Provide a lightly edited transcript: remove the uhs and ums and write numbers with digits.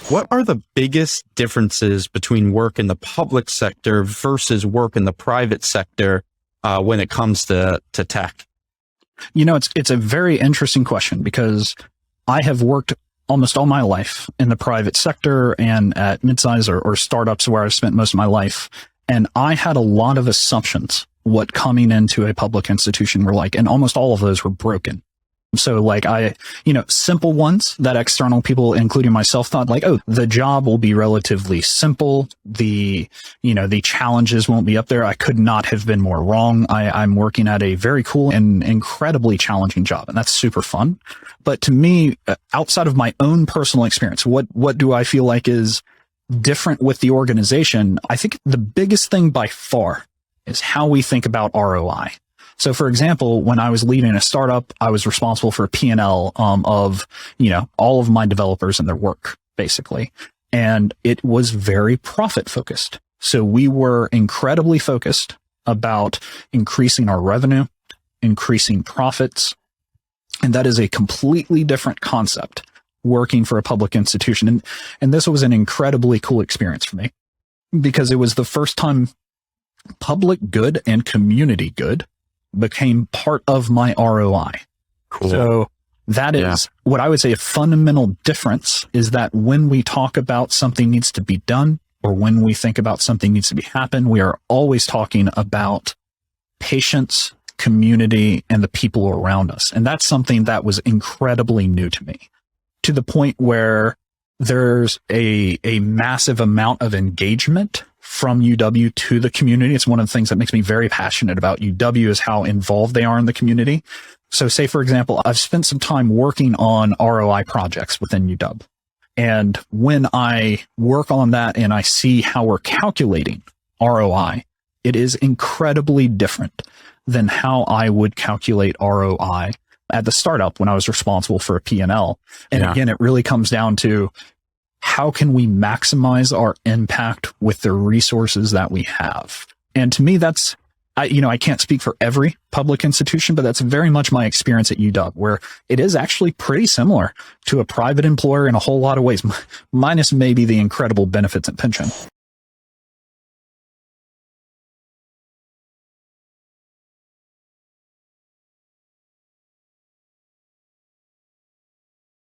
What are the biggest differences between work in the public sector versus work in the private sector when it comes to tech? It's a very interesting question because I have worked almost all my life in the private sector and at midsize or startups where I've spent most of my life. And I had a lot of assumptions what coming into a public institution were like, and almost all of those were broken. So like simple ones that external people, including myself, thought like, oh, the job will be relatively simple. The challenges won't be up there. I could not have been more wrong. I'm working at a very cool and incredibly challenging job, and that's super fun. But to me, outside of my own personal experience, what do I feel like is different with the organization? I think the biggest thing by far is how we think about ROI. So for example, when I was leading a startup, I was responsible for a P&L of, all of my developers and their work, basically. And it was very profit focused. So we were incredibly focused about increasing our revenue, increasing profits. And that is a completely different concept working for a public institution. And this was an incredibly cool experience for me because it was the first time public good and community good became part of my ROI. Cool. So that is what I would say a fundamental difference is that when we talk about something needs to be done or when we think about something needs to be happen, we are always talking about patients, community, and the people around us. And that's something that was incredibly new to me, to the point where there's a massive amount of engagement from UW to the community. It's one of the things that makes me very passionate about UW is how involved they are in the community. So say, for example, I've spent some time working on ROI projects within UW. And when I work on that and I see how we're calculating ROI, it is incredibly different than how I would calculate ROI at the startup when I was responsible for a P&L. And again, it really comes down to how can we maximize our impact with the resources that we have? And to me, that's, I can't speak for every public institution, but that's very much my experience at UW, where it is actually pretty similar to a private employer in a whole lot of ways, minus maybe the incredible benefits and pension.